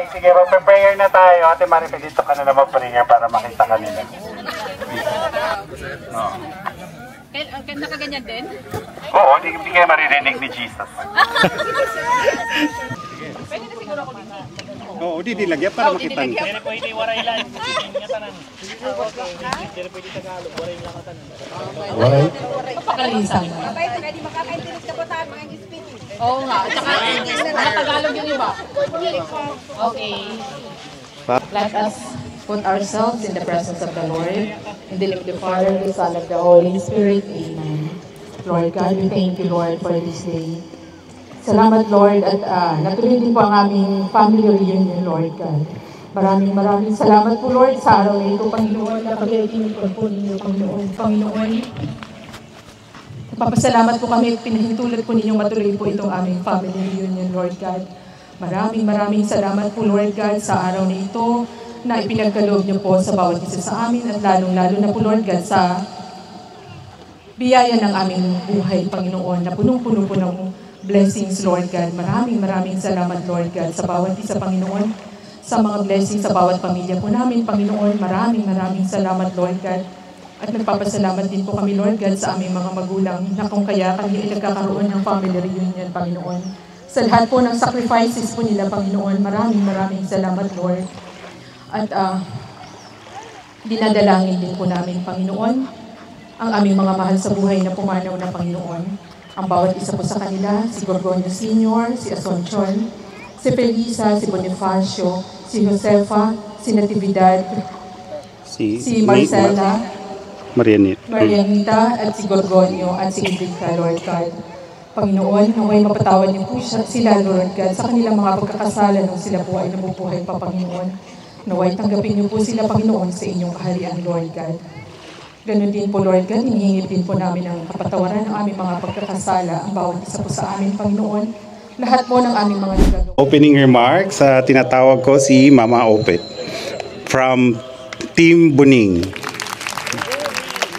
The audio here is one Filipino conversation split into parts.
Okay, sige, mag-prayer na tayo. Ate Maripel, dito ka na naman prayer para makita ka nila. Oo. Nakaganyan din? Oo, hindi kayo maririnig ni Jesus. Pwede na siguro ako dito. Oo, di lagyan para makita nyo. Pero pwede waray lang. Hindi tanan. Pero pwede Tagalog, waray lang ka tanan. Waray? Papakalisan. Pwede makakaintinis ka po tayo mga speaking. Oo nga. Tsaka Tagalog yung iba. Okay. Let us put ourselves in the presence of the Lord. In the name of the Father, the Son, and the Holy Spirit. Amen. Lord God, we thank you, Lord, for this day. Salamat, Lord, at natuloy din po ang aming family reunion, Lord God. Maraming salamat po, Lord, sa araw na ito, Panginoon, na pag-iinipon po ninyo, Panginoon. Papasalamat po kami at pinahintulad po ninyong matuloy po itong aming family reunion, Lord God. Maraming salamat po, Lord God, sa araw na ito na ipinagkaloob niyo po sa bawat isa sa amin at lalong-lalo na po, Lord God, sa biyaya ng aming buhay, Panginoon, na punong-puno po ng blessings, Lord God. Maraming salamat, Lord God, sa bawat isa, Panginoon, sa mga blessings sa bawat pamilya po namin, Panginoon. Maraming salamat, Lord God. At nagpapasalamat din po kami, Lord God, sa aming mga magulang na kung kaya kami ay nagkakaroon ng family reunion, Panginoon. Sa lahat po ng sacrifices po nila, Panginoon, maraming salamat, Lord. At dinadalangin din po namin, Panginoon, ang aming mga mahal sa buhay na pumanaw na, Panginoon. Ang bawat isa po sa kanila, si Gorgonio Sr., si Asuncion, si Felisa, si Bonifacio, si Josefa, si Natividad, si Marcela, Marianita, at si Gorgonio, at si Idrika, Lord God. Panginoon, naway mapatawan niyo po sila, Lord God, sa kanilang mga pagkakasala nung sila po ay nabubuhay pa, Panginoon. Naway tanggapin niyo po sila, Panginoon, sa inyong kaharian, Lord God. Ganun din po, Lord God, hinihingi din po namin ang kapatawaran ng aming mga pagkakasala, ang bawat isa po sa amin, Panginoon. Lahat po ng aming mga nagagawa. Opening remarks, tinatawag ko si Mama Opet from Team Buning.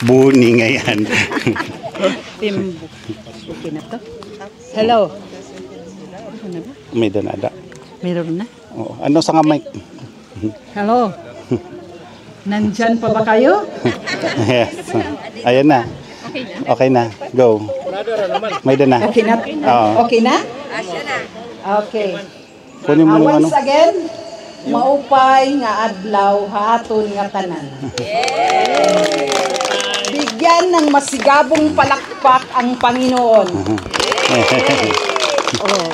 Buning, ayan. Team okay na to. Hello. May danada. Meron na? Oo. Ano sa nga mic? Hello. Nandyan pa ba kayo? Yes. Ayan na. Okay na. Go. May na. Okay na? Oo. Okay na? Okay. Kunin mo yung ano. Once again, maupay nga adlaw haaton nga tanan. Bigyan ng masigabong palakpak ang Panginoon. Oh.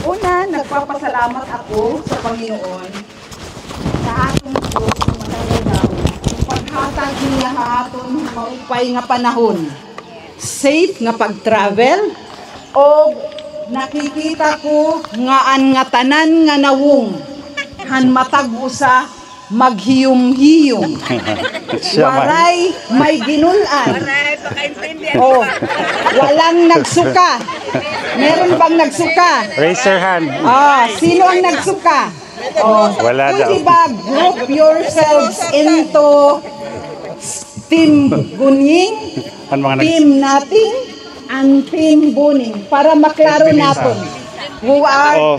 Una, nagpapasalamat ako sa Panginoon sa atong Diyos na matalaw paghatag niya haton maupay nga panahon, safe nga pag-travel, o nakikita ko nga an nga tanan nga nawong han matag usa maghiyom-hiyom. Waray may ginulan. Oh, walang nagsuka. Meron bang nagsuka? Raise your hand. Sino ang nagsuka? Wala daw. Pwede ba group yourselves into Team Buning, Team Nating, and Team Buning para maklaro natin. Who are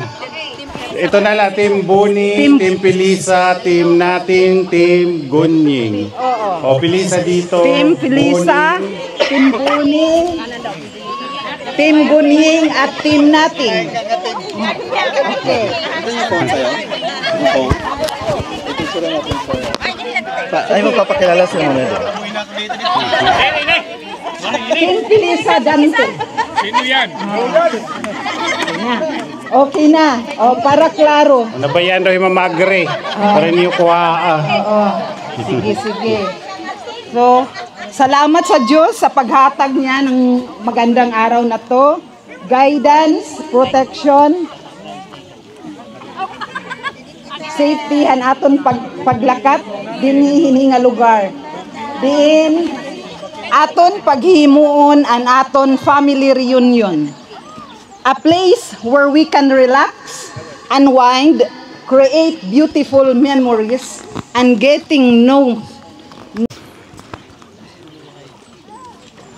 ito na lang, Team Buning, Team Pilisa, Team Nating, Team Gunying. O, Pilisa dito. Team Pilisa, Team Buning, Team Gunying, at Team Nating. Okay. Ay, magpapakilala sa mga nito. Team Pilisa Dante. Sino yan? Okay na. Para klaro. Ano ba yan daw yung mamagre? Para niyo kuha. Sige. So, salamat sa Diyos sa paghatag niya ng magandang araw na to. Guidance, protection, safety han aton paglakat dinhi nga lugar. Diin aton paghimuon an aton family reunion. A place where we can relax, unwind, create beautiful memories, and getting know.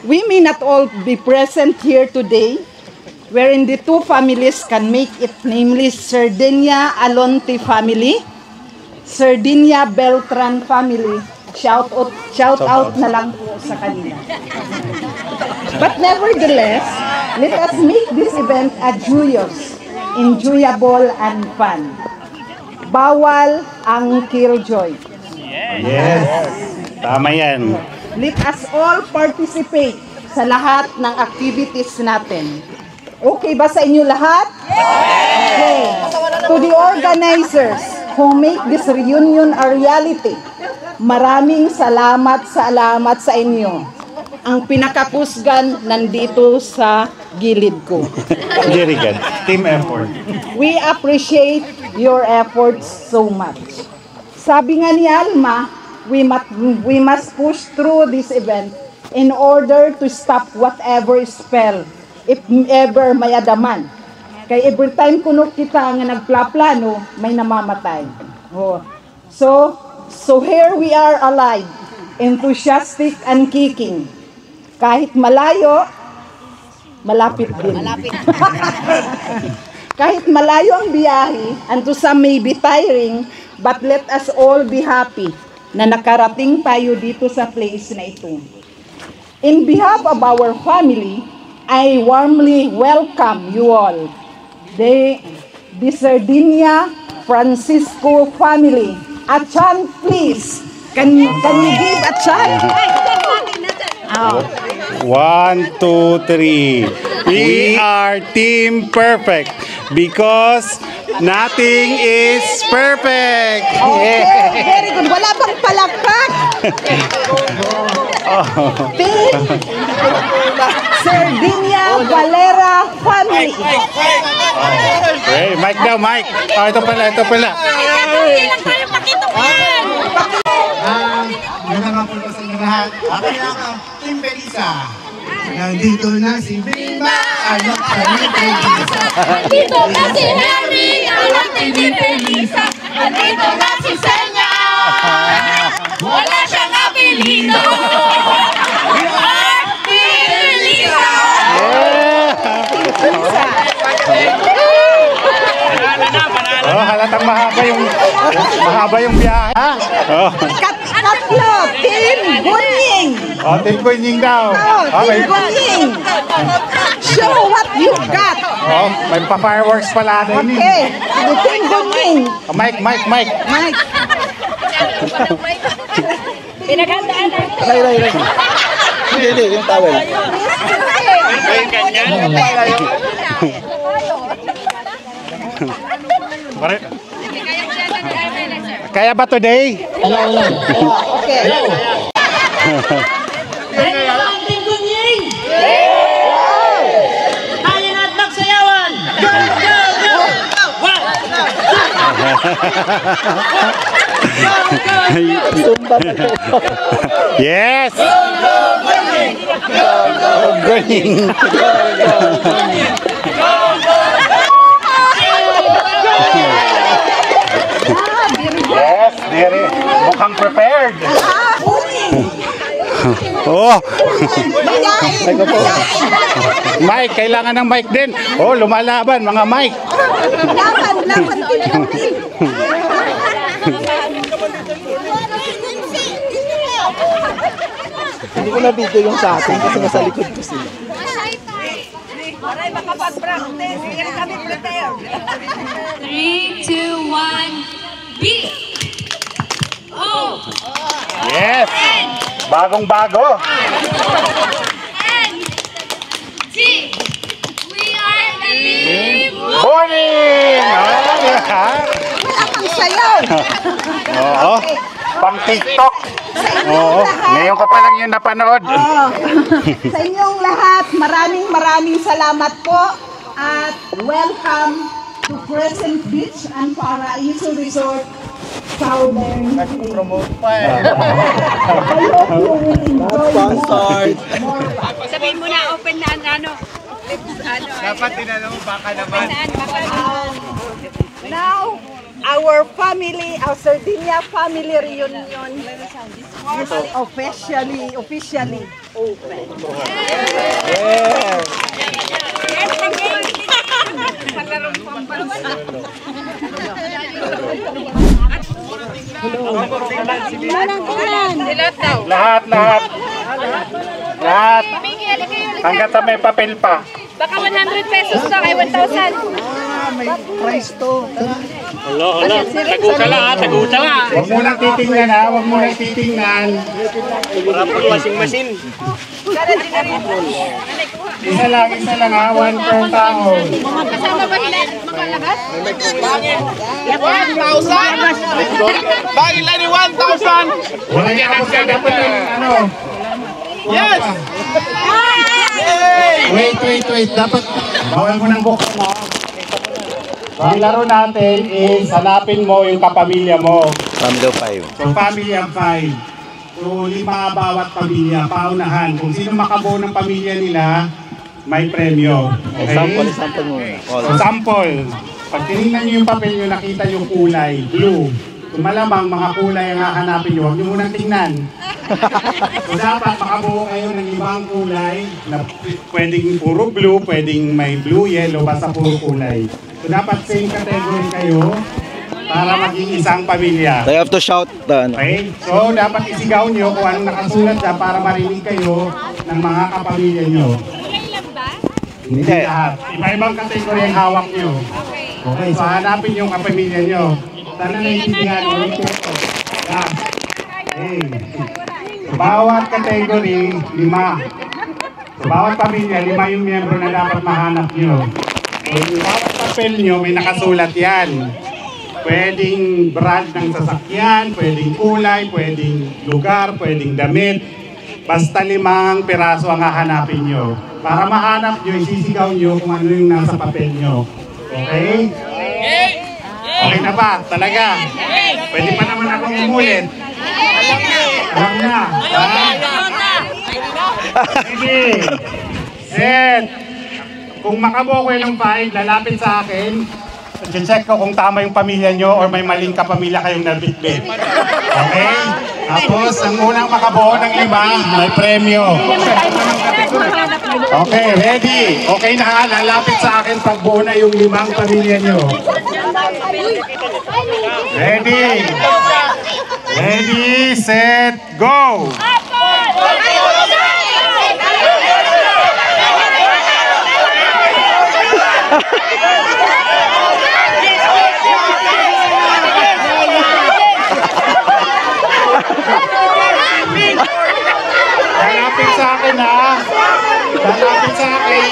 We may not all be present here today, wherein the two families can make it, namely Sardinia Alonte family, Sardinia Beltran family. Shout out na lang po sa kanila. But nevertheless, let us make this event a joyous, enjoyable, and fun. Bawal ang killjoy. Yes. Tama yan. Let us all participate sa lahat ng activities natin. Okay ba sa inyo lahat? Okay. To the organizers who make this reunion a reality, maraming salamat sa inyo. Ang pinakakusgan nandito sa gilid ko. Very good. Team effort. We appreciate your efforts so much. Sabi nga ni Alma, we must push through this event in order to stop whatever spell, if ever may adaman. Kay every time kuno kita nga nagplaplano, may namamatay. Oh. So here we are alive, enthusiastic and kicking. Kahit malayo, malapit din. Kahit malayo ang biyahe, and to some may be tiring, but let us all be happy na nakarating tayo dito sa place na ito. In behalf of our family, I warmly welcome you all. The Sardinia Francisco family. A chant, please. Can you give a chant? Oh. 1, 2, 3. We are Team Perfect because nothing is perfect. Okay, very good. Wala bang palakpak? Team Sardinia Valera family. Hey, mic daw, mic. Oh, ito pala. Magandang hapon po sa inyo lahat. Ako ang Team Belisa. Nandito na si Bimba, anak ni Belisa. Nandito na si Henry, anak ni Belisa. Nandito na si Senya. Wala siyang apelido. Belisa. Oh, halatang mahaba yung biyahe. Oh. Katlo, Team Gunying. Oh, Team Gunying daw. Team Gunying. Show what you got. Oh, may pa-fireworks pala din. Okay, Team Gunying. Mike. Mike. Pinaghandaan na. Ray. Hindi, yung towel. Kaya ba today? Okay. Team Gunying! Kaya na't magsayawan! Go! Yes! Gunying! Yes, Dere. Mukhang prepared. Oh. Mike, kailangan ng mic din. Oh, lumalaban mga mic. Laban. Hindi ko na video yung sa akin kasi nasa likod ko sila. Maray makapag-practice. Hindi kami prepared. 3, 2, 1, beat! Oh! Yes! Bagong-bago. And T! We are the team! Morning! Wala kang sayaw. Oo. Pang TikTok. Sa inyong Oo. lahat. Ngayon ko pa lang yun napanood. Sa inyong lahat, maraming salamat po at welcome to Crescent Beach and Paraiso Resort, Southern State. Promote pa eh. I hope you will enjoy Sponsored. more. Sabihin mo na open na ano. Dapat tinanong mo baka naman. Now, our family, our Sardinia family reunion is officially open. Yeah. Lahat. Hanggat sa may papel pa. Baka 100 pesos lang ay 1,000. May price to. Hala. Tagusa nga. Huwag mo nang titingnan ha, huwag mo nang titingnan. Para po washing machine. Isa lang ha, 1 per tao. Kasama ba sila mga lagas? 1,000? Bakit lang ni 1,000? Wala niya ako siya dapat yung ano. Yes! Wait. Dapat bawal mo ng bukas na. Ang laro natin is hanapin mo yung kapamilya mo. Family of 5. So family of 5. So 5 bawat pamilya, paunahan. Kung sino makabuo ng pamilya nila, may premyo. Okay? Example mo. So sample. Pag tinignan nyo yung papel nyo, nakita yung kulay, blue. Kung malamang mga kulay ang hahanapin nyo, huwag nyo munang tingnan. So dapat makabuo kayo ng 5 kulay na pwedeng puro blue, pwedeng may blue, yellow, basta puro kulay. So dapat same category kayo para maging isang pamilya. They have to shout the ano. Okay? So dapat isigaw nyo kung anong nakasulat dyan para marinig kayo ng mga kapamilya nyo. Hindi lahat. Iba-ibang kategory ang hawak nyo. Okay, so hanapin yung kapamilya nyo. Sana naiintindihan nyo. Yeah. Okay. So, bawat kategory, 5. So, bawat pamilya, 5 yung miyembro na dapat mahanap nyo. So, yung bawat papel nyo, may nakasulat yan. Pwedeng brand ng sasakyan, pwedeng kulay, pwedeng lugar, pwedeng damit. Basta 5 piraso ang hahanapin nyo. Para mahanap nyo, isisigaw nyo kung ano yung nasa papel nyo. Okay? Okay na ba? Talaga? Pwede pa naman akong umulit. Alam na. Sige. Set. Kung makabuo kayo ng 5, lalapit sa akin. Check ko kung tama yung pamilya nyo or may maling kapamilya kayong nabitbit. Okay? Tapos, ang unang makabuo ng 5, may premyo. Okay, ready? Okay na ha? Lalapit sa akin pag buo na yung 5 pamilya nyo. Ready? Ready, set, go! Lalapit sa akin ha. Lalapit sa akin.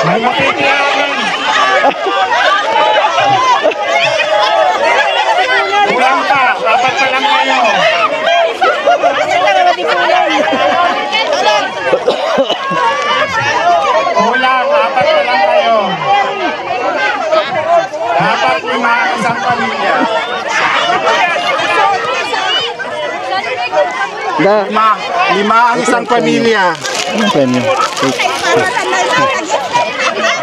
May makitiyakan. Kulang pa. Dapat pa lang kayo. Kulang. Dapat pa lang kayo. Dapat 5 isang pamilya. 5 ang isang pamilya. Premyo.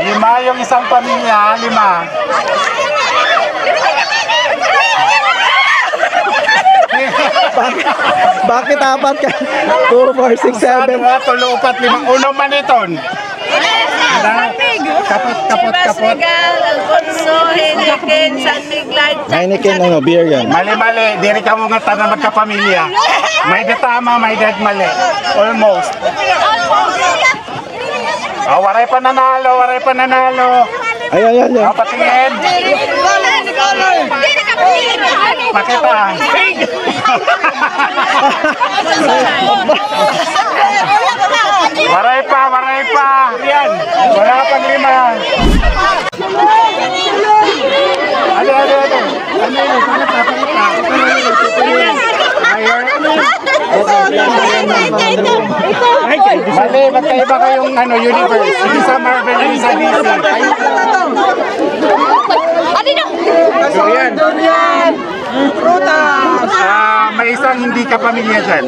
5 yung isang pamilya, 5. Bakit 4 ka? 2, 4, 6, 7. 3, 4, 5. Uno maniton. Kapot. Alfonso, Heineken, San Miguel. Heineken, ano, beer yan. Mali. Diri ka mo nga na magkapamilya. May tama, may mali. Almost. Oh, waray pa nanalo. Ayan. Patingin. Pakita. Waray pa. Yan. Wala pang 5. Ano. Mali, magkaiba kayong universe. Isa Marvel, isa DC. Durian. May isang hindi ka pamilya dyan.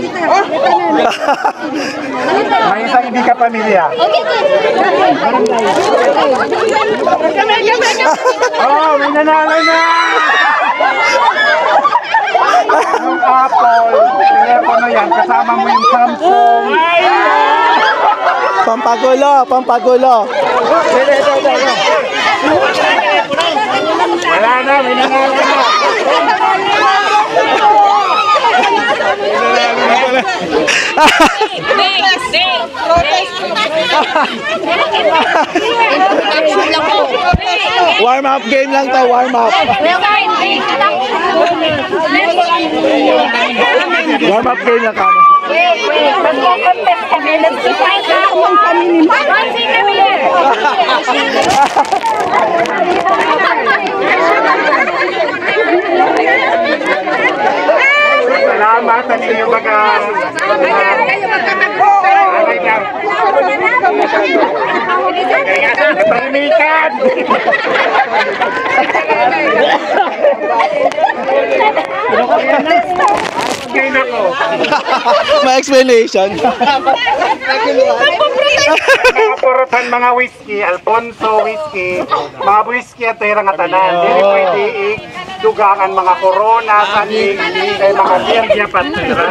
May isang hindi ka pamilya. Oh, may nanalo na! Yung Apple, telepono yan, kasama mo yung Samsung. Pampagulo, pampagulo. Wala na, may nanalo na. Warm up game lang to, warm up. Warm up game lang kamo. Magko-contest kami. Nag-decide na kung kami ni Salamat sa ninyo baga. Pahimikan! May explanation. Mga purutan, mga whiskey, Alfonso whiskey, mga whiskey at terang atanan. Dili pwede dugangan mga corona, saning, kay mga birdia patera.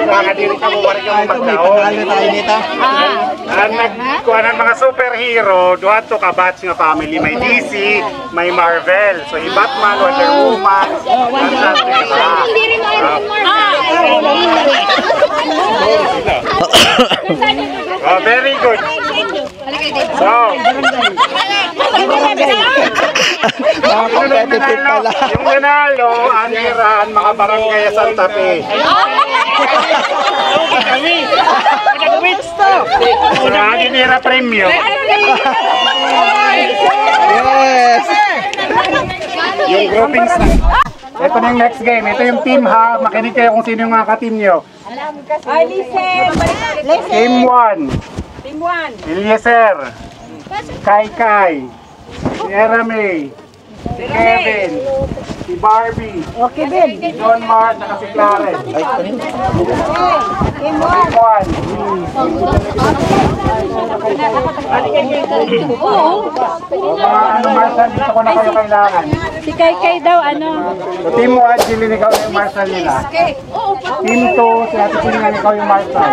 Mga dili ka mo wari ka mo magkaon. Ang nagkuha ng mga superhero, duhat to ka-batch nga family. May DC, may Marvel. So, yung Batman, Wonder Woman, oh, very good. So, competitive pala. Yung nanalo, aniran, mga barangay Santa Fe. So, dinira premyo. Yes! Yung groupings na. Ito na yung next game. Ito yung team ha. Makinig kayo kung sino yung mga ka-team nyo. Team 1. Team 1. Eliezer. Kai. Sierra May. Si Kevin. Si Barbie. Okay, Ben. Si John Mark. Saka si Clarence. Team 1. Mga ano Marshall, dito ko na kayo kailangan. Si Kai daw, ano? So, Team 1, Jilin, ikaw yung Marshall nila. Team 2, si Ate Silingan, ikaw yung Marshall.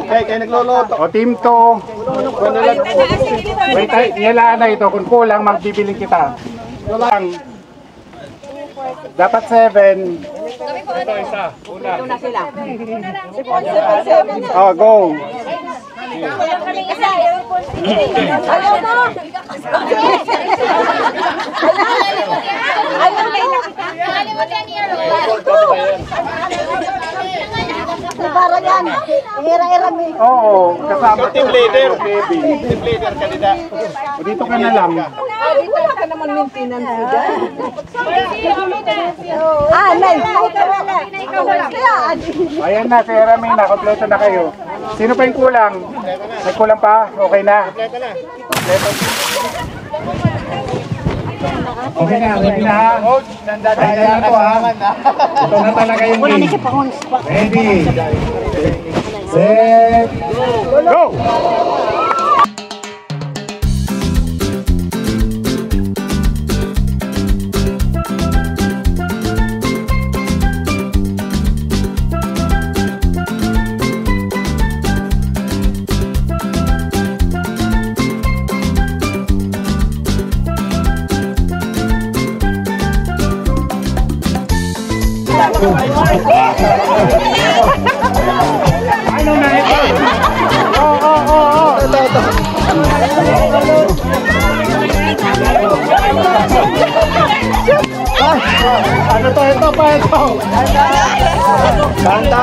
Kaya nagloloto. O Team 2, wait, iyalaan na ito. Kung kulang, magbibiling kita. Kulang. Dapat 7. Ito isa. Una. Oh, go. Oo, kasama team leader. Team leader kanina. Dito ka na lang. Dito ka naman maintenance siya. Nay. Ayan na, si Rami na. Kompleto na kayo. Sino pa yung kulang? May kulang pa? Okay na. Okay na, ready na ha? Ready na to ha? Ito na talaga yung game. Ready, set, go! Ano na ito? Ano to? Ito pa ito. Kanta.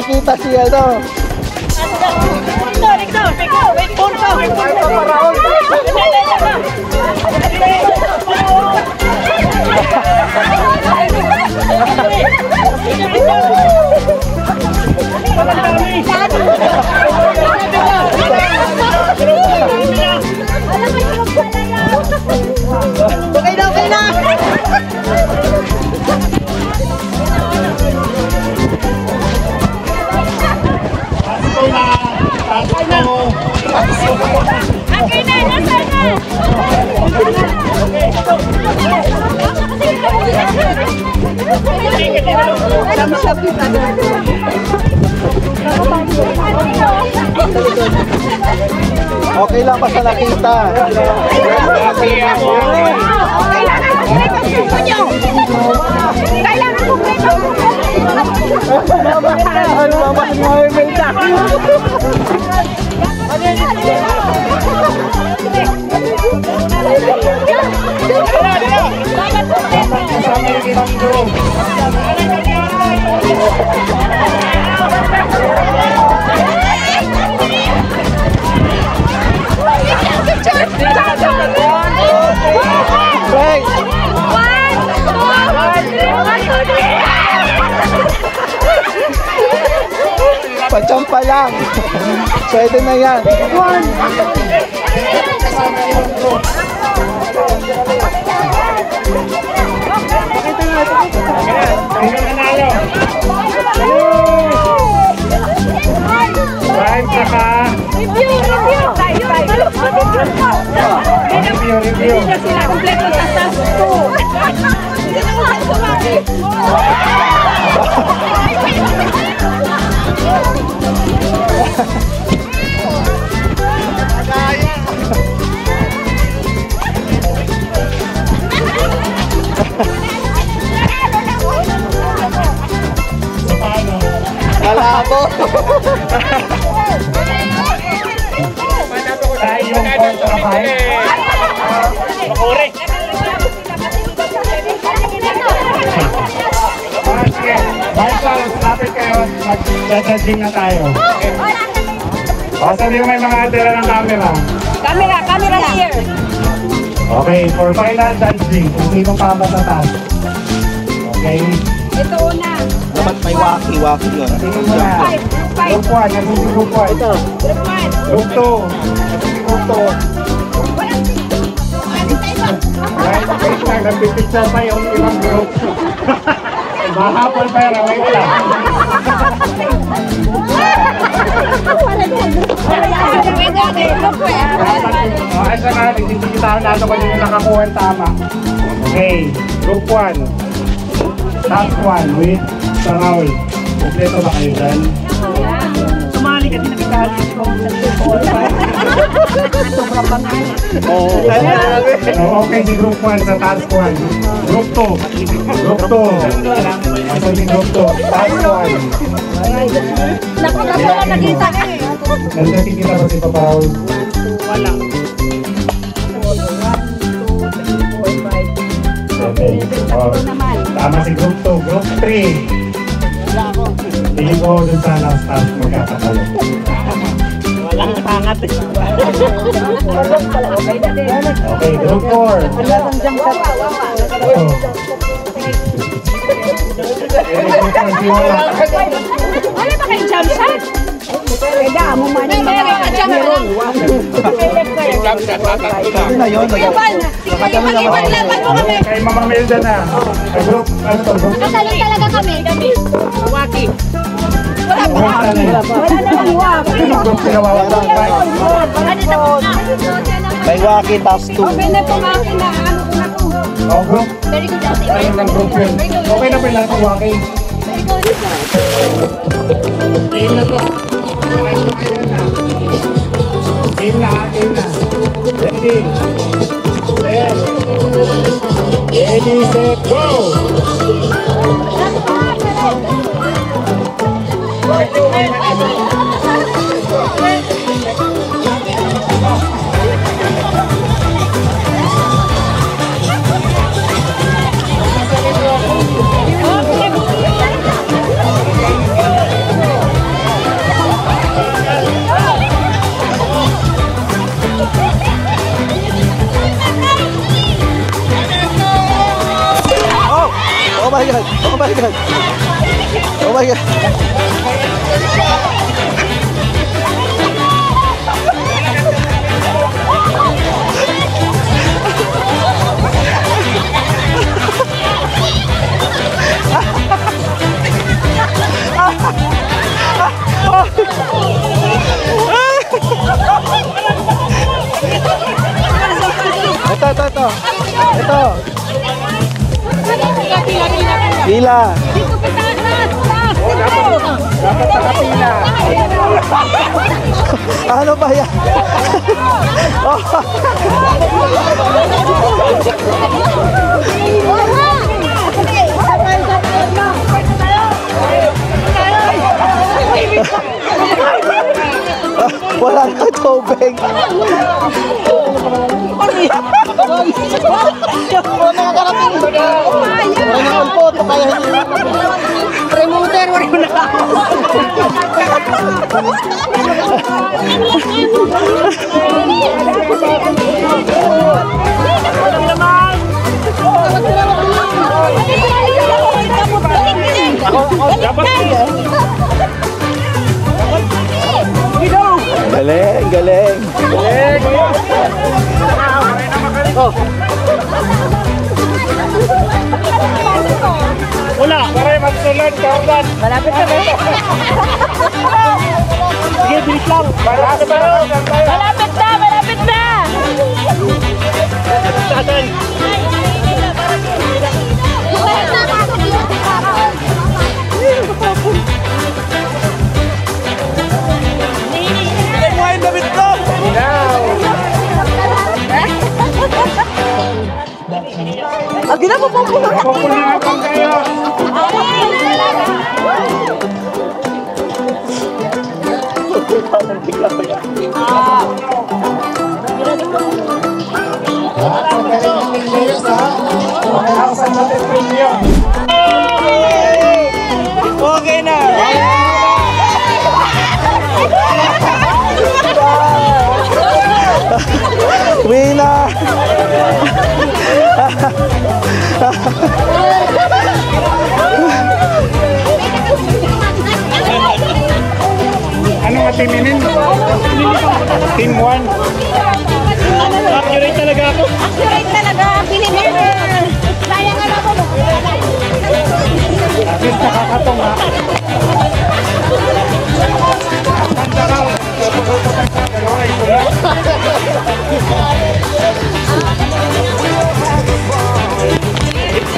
nakita si ano. Okay na. Okay na, nasa na! Okay lang basta nakita. Kailangan ko kayo! Pachampa lang. Pwede na yan. Review. Kalabo. Tayo yung kontrabay. Makuri. Sige, Marshall, lapit kayo. Mag-judging na tayo. O, sabi mo may mga dala ng camera. Camera here. Okay, for final judging, kung sino pa matatas. Okay? Ito una. Dapat may waki-waki yun. Tingin mo na. Group 1, yan si Group 1. Group 2, yan si Group 2. Right, wait lang, nagpipicture pa yung ibang group. Mahapon pa yun, wait lang. Okay, sa nga, titikitahan natin kung yung nakakuha ang tama. Okay, Group 1. Task 1 with Saraul. Kompleto ba kayo dyan? Sumali ka din nakikali ko. Okay, si Group 1 sa Task 1. Group 2. Group 2. Asan si Group 2? Task 1. Naku, wala nakita ka eh. Nakikita ba si Papa Raul? Wala. 7. Oh, tama si Group 2. Group 3. Tingin ko dun sa last task magkakatalo. Walang pangat eh. Okay, Group 4. Wala ba kayong jump shot? Kaya mo man. Meron ka jump shot. Jump shot, tatakbo na. Yun na yun. Ipaglaban mo kami. Kay Mama Melda na. Kay Group, ano to? Group Natalong talaga kami. Waki. Wala na lang waki. Anong group sinawawa ko? May waki, task 2. Okay na itong akin na ano ko na to. Oh, group. Very good ate. Ayun ng group yun. Okay na pala itong waki. Very good. Game na to. Game na, game na. Ready? Set. Ready, set, go! my God. Oh my God. Ito. Pila. Dapat nakapila. Ano ba yan? Wala na tubig. Galing, galing. Oh. Wala, para magsunod, Cardan. Malapit ka ba? Sige, bilis lang. Malapit na. Malapit na, malapit na. Saan? Pupulingan kayo. Okay na. Winner. Ano nga timinin? Team 1. Accurate talaga ako. Accurate talaga. Pinipin. Sayang nga ako. At least nakakatong ha. Handa raw. Dalawa ito lang.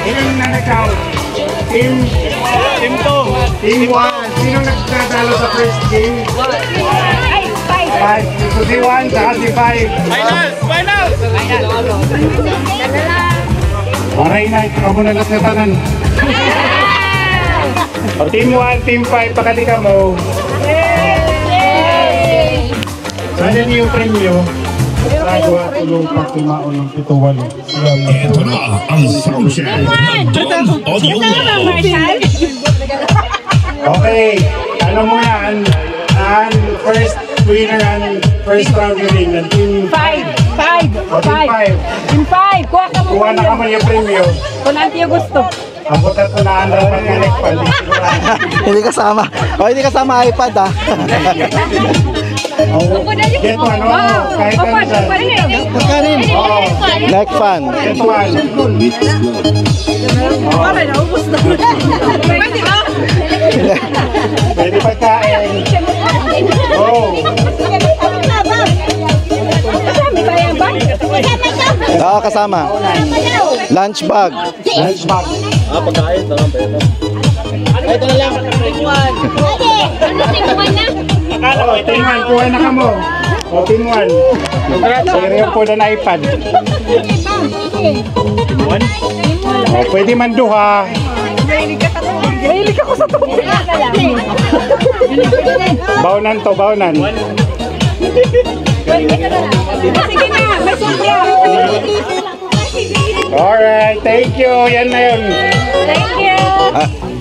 Ilan na nag-out? Team 2. Team 1. Sino nagtatalo sa first game? 5. So si 1 saka si 5. Final! Aray na, ikaw mo na nasatanan. O team 1, team 5, pakalikan mo. Saan yung premyo? Tago at tulong pagkumaon ng pituwal. Ito na ang soundcheck ng Audio World. Okay, ano mo yan? Ang first winner and first round winning ng team 5. O team 5. Team 5. Kuha ka mo. Kuha na ka mo yung premyo. Kung nanti yung gusto. Abot at tunaan na pag-connect pa. Hindi kasama. O, hindi kasama iPad ha. Get one, kahit ano dyan. Like fun. Get one. Pwede pagkain. Oh. Oo, kasama. Lunch bag. Lunch bag. Pagkain. Ay, ito na lang. Akala ko, team 1, kuha na ka mo. O, team 1. Seryo po na iPad. O, pwede man duha. Mahilig ako sa tubig. Baunan to, baunan. Sige na, may sobra. Alright, thank you. Yan na yun. Thank you.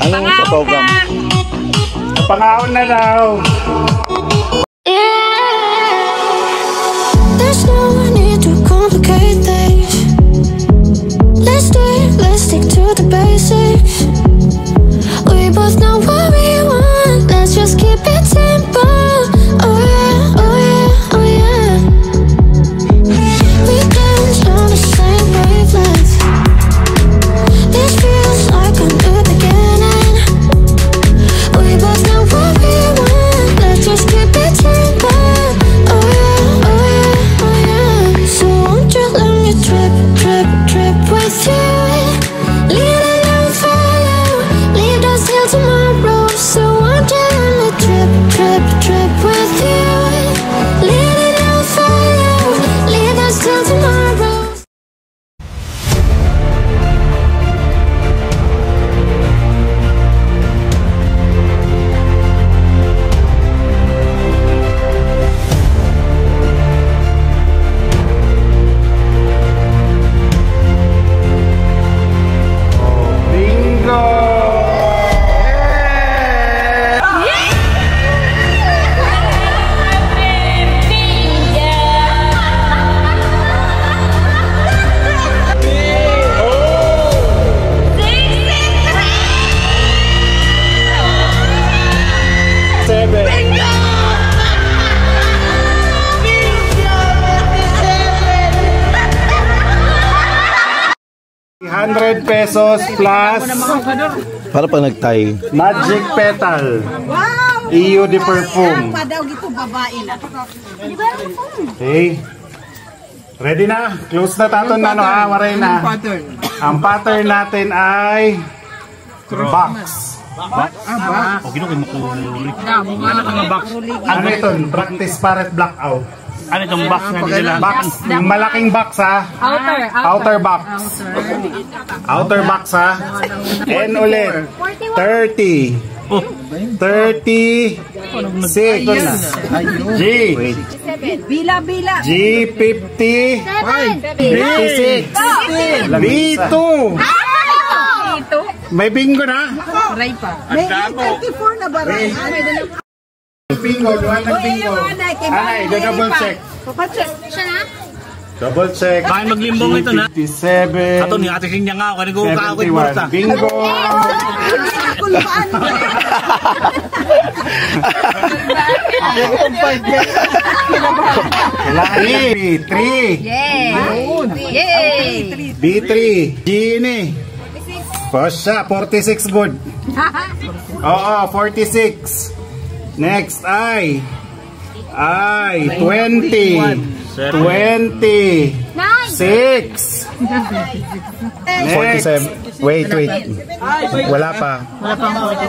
Anong sa program? Pangaon na daw. There's no need to complicate things. Let's stick to the basics. 100 pesos plus Para pa nagtay. Magic Petal. EU de perfume. Okay. Ready na? Close na taton na, no, ha? Waray na. Ang pattern natin ay box. Ano ito? Practice paret blackout. Ano itong box nga nila? Box. Yung malaking box, ha? Outer box. Outer box, ha? And ulit. 30. 36. Ito na. G. Bila. G50. 56. B2. May bingo na? May 84 na ba? Bingo, duhan ng bingo. Anay, double check. Double check. Bakit maglimbong ito na? 57. Ato ni ate Sinya nga ako. Kanigo ka ako 71. Bingo. B3. B3. G ini. Pasya, 46 good. Oo, 46. Next ay 20. 26. Next. 47. Wait. Wala pa.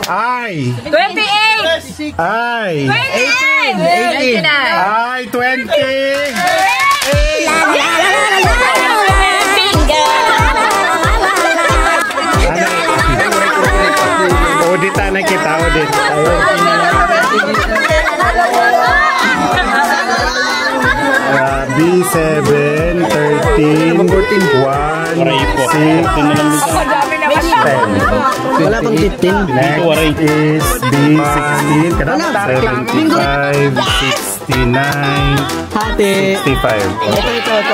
Ay 28. Ay 18. Ay 20. Audit na kita, audit. B7, 13, 1, 6, 10. Wala pang 15. Next is B16, 75, 69, Hati. 65. Ito.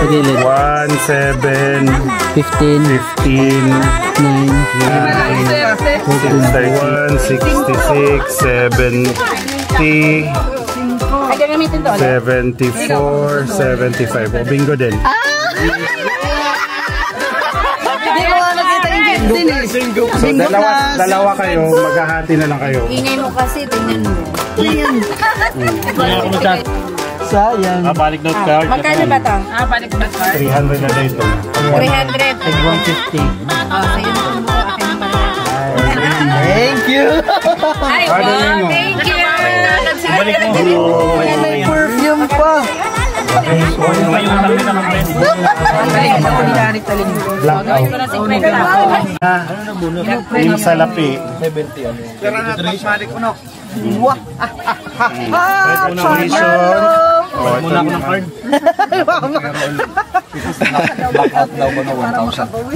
1, 7, 15. 15, 9. 61, 66, 70, 74, 75. O, bingo din. So, dalawa kayo, maghahati na lang kayo. Ingay mo kasi, tingnan mo. Sayang. Balik note card. Magkano ba ito? Balik note card. 300 na dito. 300. 150. Sa'yo na po. Akin pa. Thank you. Ay, wow. Thank you. Balik mo. May perfume pa. Blackout. Yung salapi. Muna ako ng card.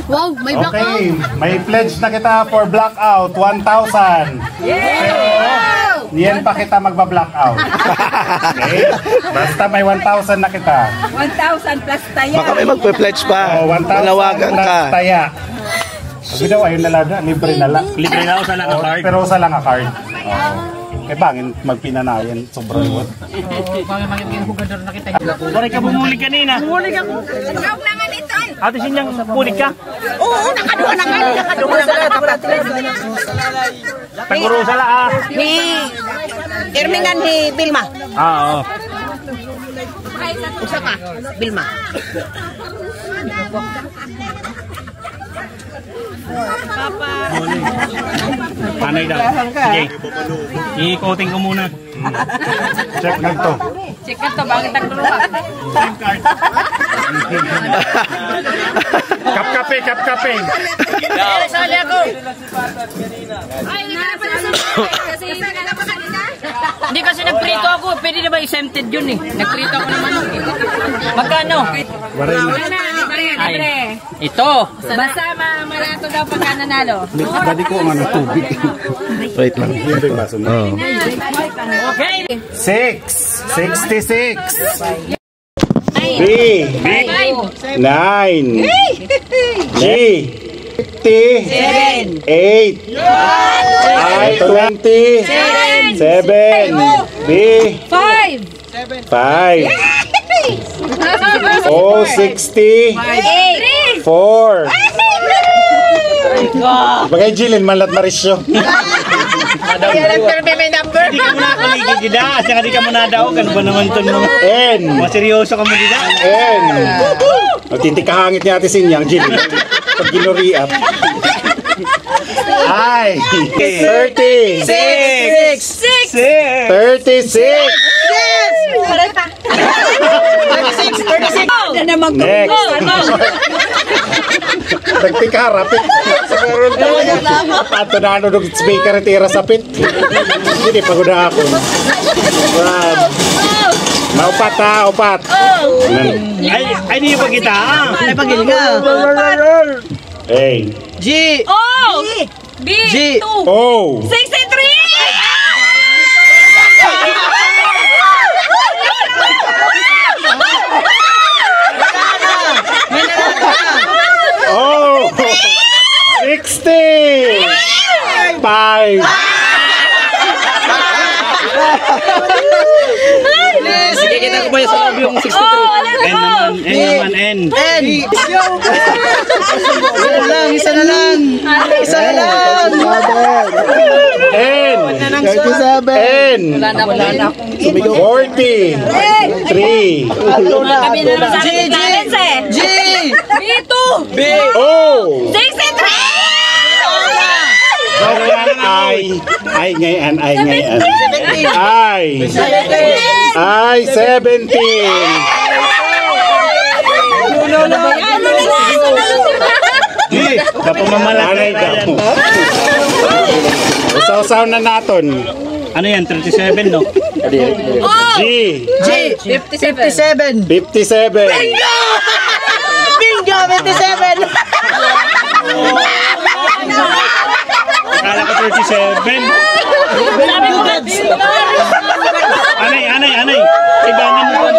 Wow, may Okay, may pledge na kita for blackout, 1,000. Yan pa kita magba-blackout. Okay? Basta may 1,000 na kita. 1,000 plus taya. Baka may magpe-pledge pa. Oh, 1,000 Nalawagan plus ka. taya. Sabi daw, ayun na lang, libre na lang. Libre na ako sa lang ang card. Pero sa lang ang card. Eh bangin, magpinanayan, sobrang yun. Waray ka bumuli kanina. Huwag na nga nito. Ate Sinyang pulik ka? Oo, nakaduha na nga. Tagurusa la ah. Ni Irmingan ni Bilma. Oo. Usa ka, Bilma. Panay daw. Sige. I-coating ko muna. Check na to. Check ka to, bakit nagtulungan? Kapkape, kapkape. Sali ako. Ay, hindi ka na pala sa kasi hindi ka na pa kanina. Hindi kasi nagprito ako, pwede na ba exempted yun eh. Nagprito ako naman. Magkano? Waray na. Ay, ito. basta malato daw pagka nanalo. Badi ko ang ano, tubig. Wait lang. Yun ba yung baso mo? Oh. Okay. 6, 66. B, 9, G, 50, 8, I, 20, 7, B, 5. 5, Oh, 64. Bagay Jilin, malat Marisyo. Hindi ka muna kaligid gida. Asya ka di ka muna daw. Kan ba naman ito no? N. Maseryoso ka mo gida. N. Magtinti kahangit ni Ate Sinyang, Jilin. Pag ginuriap. Ay. 30. 36. Next. Nagtikarapit. Ato na ano nung speaker tira sa pit. Hindi pagod na ako. Maupat ha, upat. Ay, hindi pa kita. Ay, pagil ka. Hey. G. O. B. G. 2. O. 63. Oh. 60. 5. Sige, kita ko ba yung sa loob yung 63? N. Isa na lang. N. 37. N. 40. 3. Kami na naman sa akin talents eh. G. B2. O. 63. Ay ngayon. Ay 17. Kapamamalakay daw. Usaw-usaw na naton. Ano yan? 37 no? G. 57. 57. Bingo! 57! Akala ko 37. Anay. Ibangan mo ba?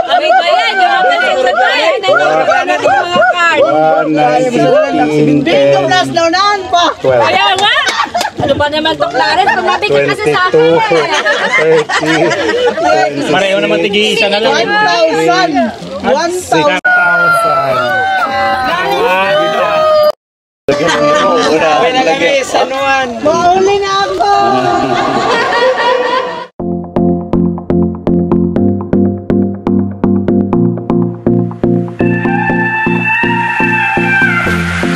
Abig ba yan? Yung mga kasigurad ba yan? Nagpapagawa natin yung mga card. 1, 9, 15, 10, 12. Kaya nga! Ano ba naman ito, Clarence? Kung nabigyan kasi sa akin. 30. Pareho naman tigi-isa na lang. 1,000. Pinagagay sa anuan. Mauli na ako!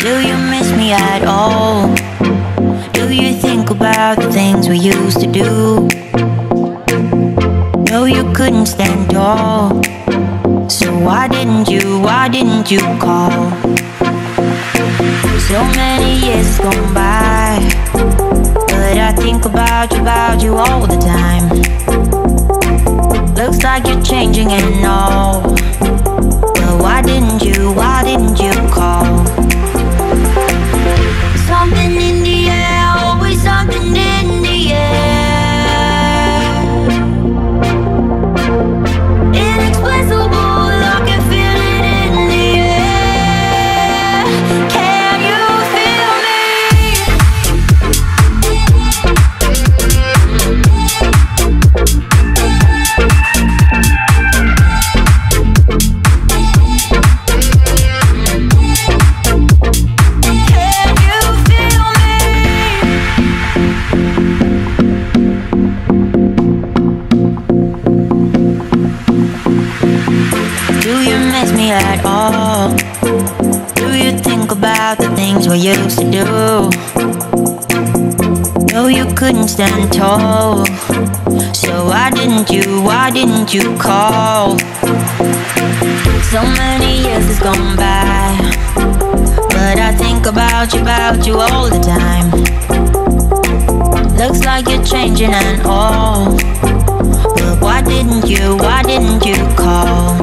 Do you miss me at all? Do you think about the things we used to do? No, you couldn't stand tall. So why didn't you call? So many years gone by, but I think about you all the time. Looks like you're changing and all, but why didn't you call? Something in the air, always something in the air. Inexplicable, I can feel it in the air. Can you feel me? At all? Do you think about the things we used to do? No, you couldn't stand tall. So why didn't you call? So many years has gone by, but I think about you all the time. Looks like you're changing and all, but why didn't you call?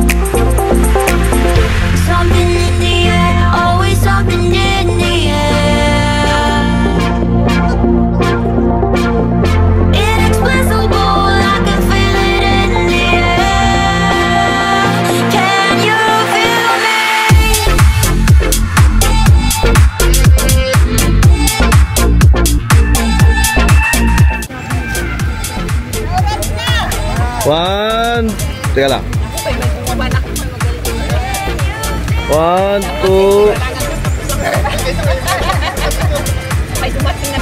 Something in the air, always something in the air. Inexplicable, I can feel it in the air. Can you feel me? One. Teka lang. 1, 2. Ay, dumating na